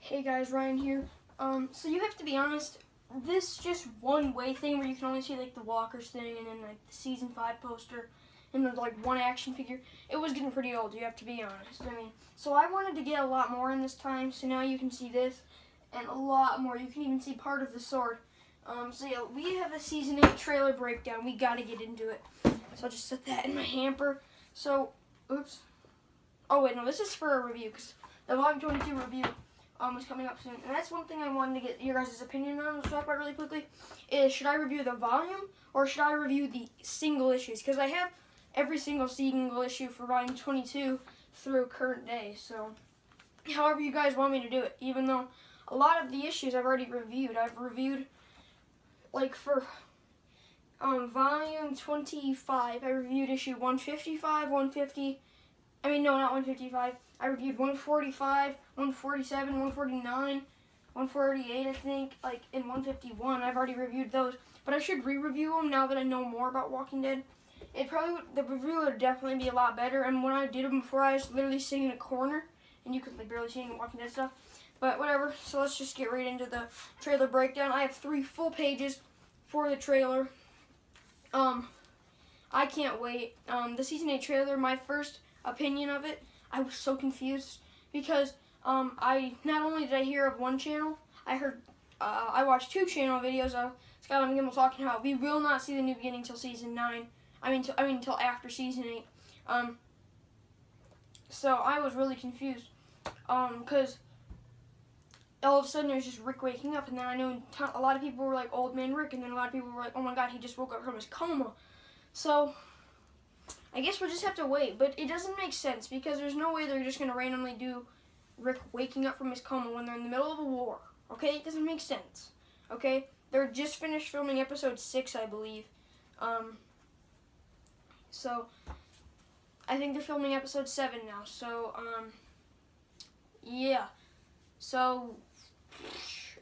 Hey guys, Ryan here. So you have to be honest, this just one way thing where you can only see like the Walkers thing and then like the season 5 poster and then like one action figure. It was getting pretty old, you have to be honest. So I wanted to get a lot more in this time, so now you can see this and a lot more. You can even see part of the sword. So yeah, we have a season 8 trailer breakdown. We gotta get into it. So I'll just set that in my hamper. So, oops. Oh wait, no, this is for a review because the Volume 22 review is coming up soon. And that's one thing I wanted to get your guys' opinion on, to talk about really quickly, is should I review the volume or should I review the single issues? Because I have every single issue for Volume 22 through current day. So however you guys want me to do it, even though a lot of the issues I've already reviewed. I've reviewed, like for Volume 25, I reviewed issue 155, 150, I mean, no, not 155. I reviewed 145, 147, 149, 148, I think, like in 151. I've already reviewed those, but I should re-review them now that I know more about Walking Dead. The review would definitely be a lot better. And when I did them before, I was literally sitting in a corner, and you could like barely see any Walking Dead stuff. But whatever. So let's just get right into the trailer breakdown. I have 3 full pages for the trailer. I can't wait. The season 8 trailer, my first opinion of it, I was so confused because I not only did I hear of one channel, I watched 2 channel videos of Scott and Gimel talking about we will not see the new beginning till season 9. Till after season 8. So I was really confused because all of a sudden there's just Rick waking up, and then I know a lot of people were like Old Man Rick, and then a lot of people were like, oh my God, he just woke up from his coma. So I guess we'll just have to wait, but it doesn't make sense because there's no way they're just going to randomly do Rick waking up from his coma when they're in the middle of a war, okay? It doesn't make sense, okay? They're just finished filming episode 6, I believe. So I think they're filming episode 7 now, so, yeah. So,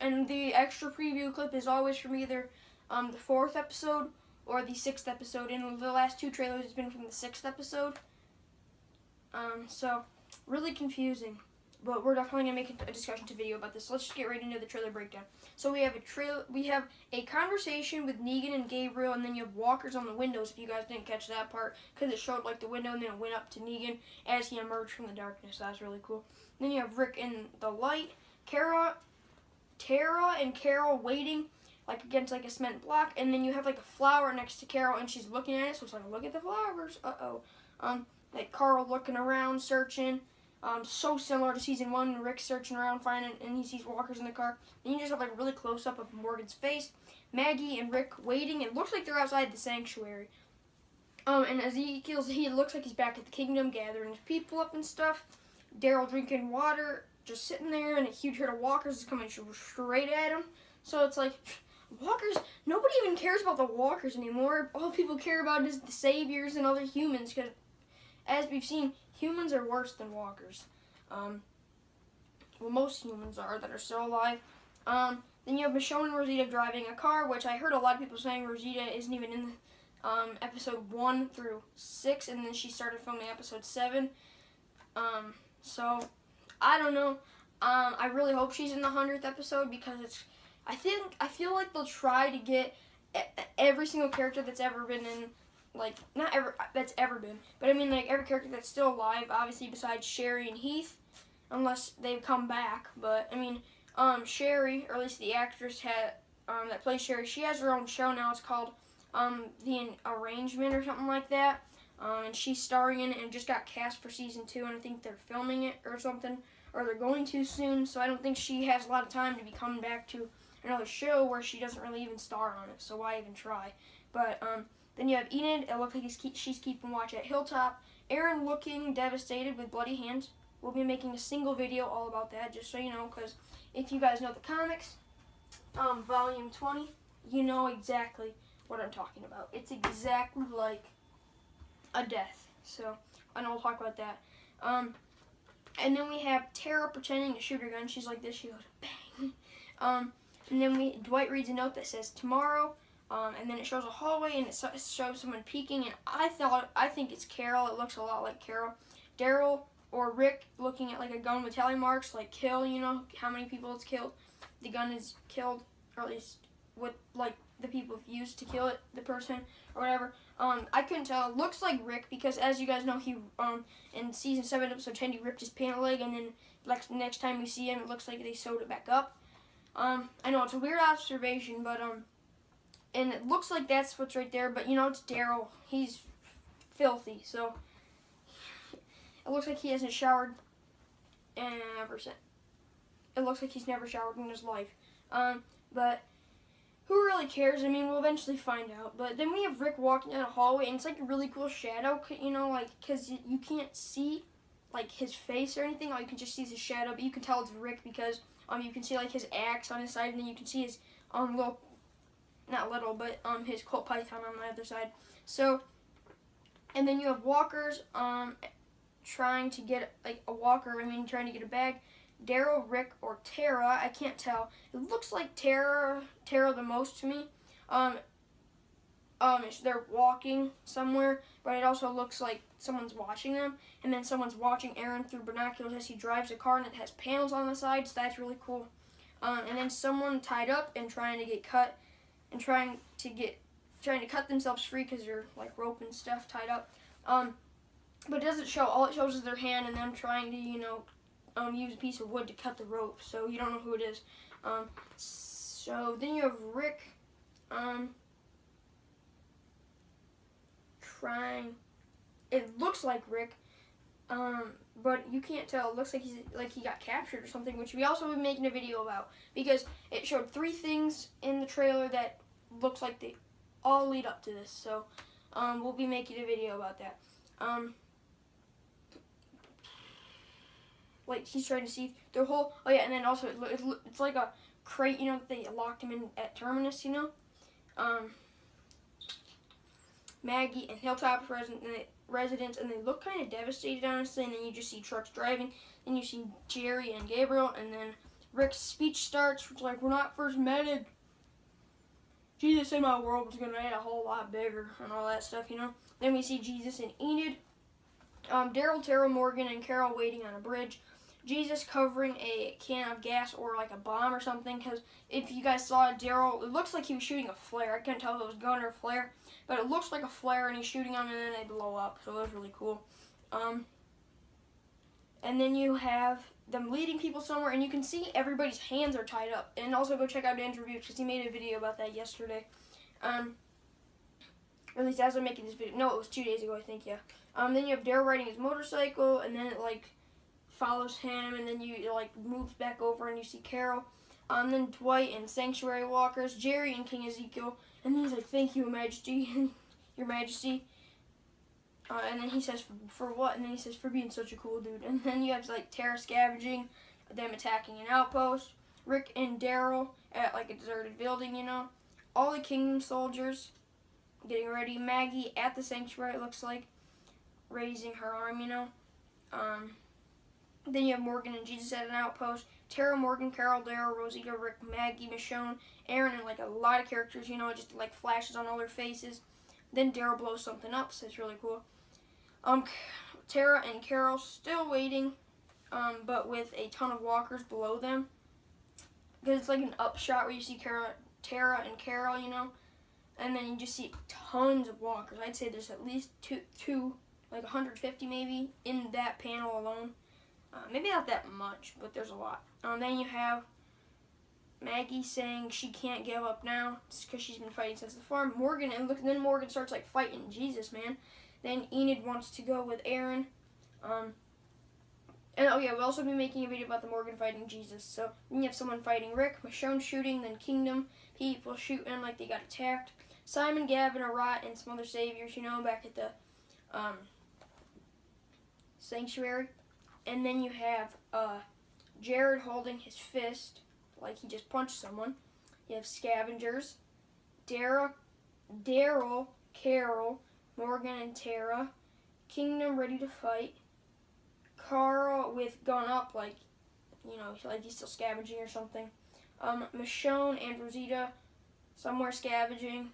and the extra preview clip is always from either the 4th episode or the 6th episode, and the last 2 trailers has been from the 6th episode. So really confusing, but we're definitely gonna make a discussion to video about this. So let's just get right into the trailer breakdown. So we have a conversation with Negan and Gabriel, and then you have walkers on the windows. If you guys didn't catch that part, because it showed like the window, and then it went up to Negan as he emerged from the darkness. That was really cool. And then you have Rick in the light, Tara and Carol waiting like against like a cement block, and then you have like a flower next to Carol, and she's looking at it, so it's like, look at the flowers. Like Carl looking around, searching. So similar to season 1, Rick's searching around, finding, and he sees walkers in the car. Then you just have like a really close up of Morgan's face. Maggie and Rick waiting. It looks like they're outside the sanctuary. And Ezekiel's, he looks like he's back at the kingdom, gathering his people up and stuff. Daryl drinking water, just sitting there, and a huge herd of walkers is coming straight at him. So it's like, walkers, nobody even cares about the walkers anymore. All people care about is the saviors and other humans, because as we've seen, humans are worse than walkers. Well, most humans are that are still alive. Then you have Michonne and Rosita driving a car, which I heard a lot of people saying Rosita isn't even in the, episode 1 through 6, and then she started filming episode 7. So I don't know. I really hope she's in the 100th episode because I feel like they'll try to get every single character that's ever been in, like, not ever, that's ever been, but I mean, like, every character that's still alive, obviously, besides Sherry and Heath, unless they come back. But, I mean, Sherry, or at least the actress that plays Sherry, she has her own show now. It's called The Arrangement or something like that. And she's starring in it and just got cast for season 2, and I think they're filming it or something, or they're going to soon, so I don't think she has a lot of time to be coming back to another show where she doesn't really even star on it, so why even try? But, then you have Enid. It looks like she's keeping watch at Hilltop. Aaron looking devastated with bloody hands. We'll be making a single video all about that, just so you know, because if you guys know the comics, Volume 20, you know exactly what I'm talking about. It's exactly like a death. So, and I'll talk about that. And then we have Tara pretending to shoot her gun. She's like this. She goes, bang. And then Dwight reads a note that says, tomorrow. And then it shows a hallway, and it shows someone peeking, and I think it's Carol. It looks a lot like Carol. Daryl or Rick looking at like a gun with tally marks, like kill, you know, how many people it's killed. The gun is killed, or at least what like the people have used to kill it, the person or whatever. I couldn't tell. It looks like Rick because, as you guys know, he in season 7, episode 10, he ripped his pant leg, and then like next time we see him, it looks like they sewed it back up. I know it's a weird observation, but and it looks like that's what's right there, but you know, it's Daryl. He's filthy, so it looks like he hasn't showered ever since. It looks like he's never showered in his life. But who really cares? I mean, we'll eventually find out. But then we have Rick walking down a hallway, and it's like a really cool shadow, you know, like, because you can't see, like, his face or anything. All you can just see is his shadow, but you can tell it's Rick because you can see, like, his axe on his side, and then you can see his little, not little, but his Colt Python on the other side. So, and then you have walkers trying to get, like, a walker, trying to get a bag. Daryl, Rick, or Tara, I can't tell. It looks like Tara the most to me. They're walking somewhere, but it also looks like someone's watching them, and then someone's watching Aaron through binoculars as he drives a car, and it has panels on the sides. So that's really cool. And then someone tied up and trying to get cut, and trying to cut themselves free because they're like rope and stuff tied up. But it doesn't show. All it shows is their hand and them trying to, use a piece of wood to cut the rope, so you don't know who it is. So then you have Rick trying. It looks like Rick, but you can't tell. It looks like he got captured or something, which we also will be making a video about because it showed 3 things in the trailer that looks like they all lead up to this. So we'll be making a video about that. Like he's trying to see their whole. Oh yeah, and then also it's like a crate, that they locked him in at Terminus, Maggie and Hilltop residents, and they look kind of devastated, honestly. And then you just see trucks driving, and you see Jerry and Gabriel, and then Rick's speech starts, which like, we're not first medic. Jesus in my world was gonna get a whole lot bigger and all that stuff, Then we see Jesus and Enid, Daryl, Tara, Morgan, and Carol waiting on a bridge. Jesus covering a can of gas or like a bomb or something, because if you guys saw Daryl, it looks like he was shooting a flare. I couldn't tell if it was gun or flare, but it looks like a flare, and he's shooting them, and then they blow up, so it was really cool. And then you have them leading people somewhere, and you can see everybody's hands are tied up. And also go check out Dan's review, because he made a video about that yesterday. Or at least as I'm making this video. No, it was 2 days ago, I think, yeah. Then you have Daryl riding his motorcycle, and then it, like, follows him, and then it moves back over, and you see Carol. Then Dwight and Sanctuary Walkers, Jerry and King Ezekiel, and then he's like, thank you, Majesty, Your Majesty. And then he says, for what? And then he says, for being such a cool dude. And then you have, like, Tara scavenging, them attacking an outpost, Rick and Daryl at, like, a deserted building, All the Kingdom soldiers getting ready. Maggie at the Sanctuary, it looks like, raising her arm, Then you have Morgan and Jesus at an outpost. Tara, Morgan, Carol, Daryl, Rosita, Rick, Maggie, Michonne, Aaron, and like a lot of characters, just like flashes on all their faces. Then Daryl blows something up, so it's really cool. Tara and Carol still waiting, but with a ton of walkers below them. Because it's like an up shot where you see Tara and Carol, and then you just see tons of walkers. I'd say there's at least two, like 150 maybe, in that panel alone. Maybe not that much, but there's a lot. Then you have Maggie saying she can't give up now because she's been fighting since the farm. Morgan, and then Morgan starts like fighting Jesus, man. Then Enid wants to go with Aaron. And oh yeah, we'll also be making a video about the Morgan fighting Jesus. So then you have someone fighting Rick, Michonne shooting, then Kingdom people shooting like they got attacked. Simon, Gavin, Arat, and some other saviors, back at the Sanctuary. And then you have Jared holding his fist like he just punched someone. You have scavengers, Daryl, Carol, Morgan, and Tara. Kingdom ready to fight. Carl with gun up like he's still scavenging or something. Michonne and Rosita somewhere scavenging.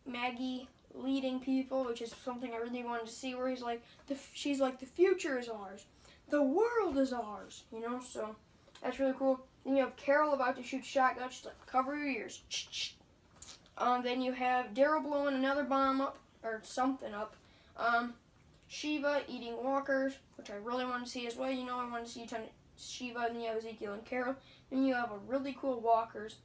Maggie leading people, which is something I really wanted to see, where she's like, the future is ours. the world is ours, you know, so that's really cool. Then you have Carol about to shoot shotgun. She's like, cover your ears. Then you have Daryl blowing another bomb up, or something up. Shiva eating walkers, which I really want to see as well. You know, I want to see a ton of Shiva, and then you have Ezekiel and Carol. Then you have a really cool walkers.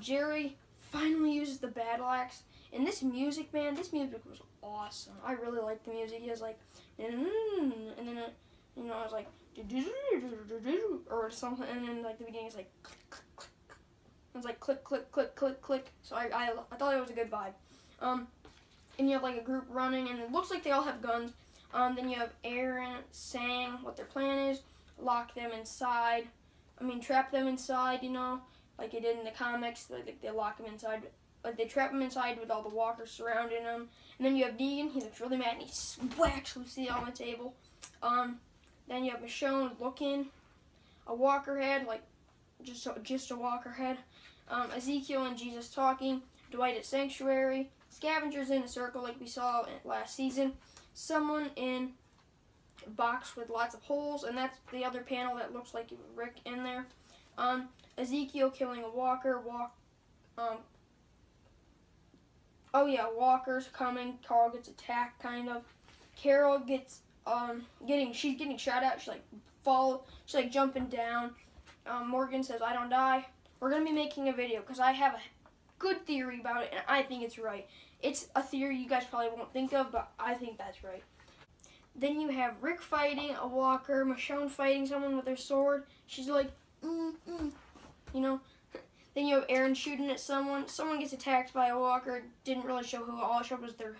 Jerry finally uses the battle axe. And this music, man, this music was awesome. I really liked the music. He was like, and then, you know, I was like, or something, and then like the beginning is like, click, click, click. It was like click, click, click, click, click. So I thought it was a good vibe. And you have like a group running, and it looks like they all have guns. Then you have Aaron saying what their plan is, lock them inside. Trap them inside, you know, like they did in the comics. Like they lock them inside, like they trap them inside with all the walkers surrounding them. And then you have Negan. He looks really mad, and he whacks Lucy on the table. Then you have Michonne looking, a walker head, like just a walker head. Ezekiel and Jesus talking. Dwight at Sanctuary. Scavengers in a circle like we saw last season. Someone in a box with lots of holes, and that's the other panel that looks like Rick in there. Ezekiel killing a walker. Walker's coming. Carl gets attacked, kind of. Carol gets she's getting shot at. She's like jumping down. Morgan says, "I don't die." We're gonna be making a video because I have a good theory about it, and I think it's right. It's a theory you guys probably won't think of, but I think that's right. Then you have Rick fighting a walker, Michonne fighting someone with her sword. She's like, you know. Then you have Aaron shooting at someone. Someone gets attacked by a walker. Didn't really show who. All it showed was the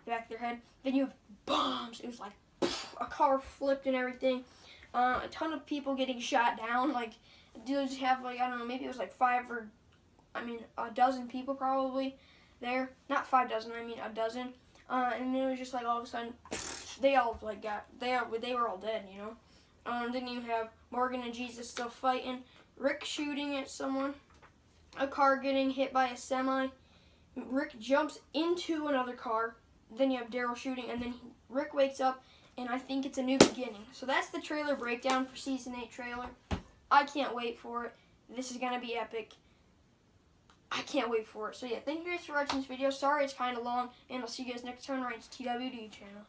back of their head. Then you have bombs. It was like a car flipped and everything. A ton of people getting shot down. Like, dudes have like, I don't know, maybe it was like a dozen people probably there. Not 5 dozen, a dozen. And it was just like all of a sudden, they were all dead, you know. Then you have Morgan and Jesus still fighting. Rick shooting at someone. A car getting hit by a semi. Rick jumps into another car. Then you have Daryl shooting, and then Rick wakes up, and I think it's a new beginning. So that's the trailer breakdown for Season 8 trailer. I can't wait for it. This is going to be epic. I can't wait for it. So yeah, thank you guys for watching this video. Sorry it's kind of long, and I'll see you guys next time right on TWD channel.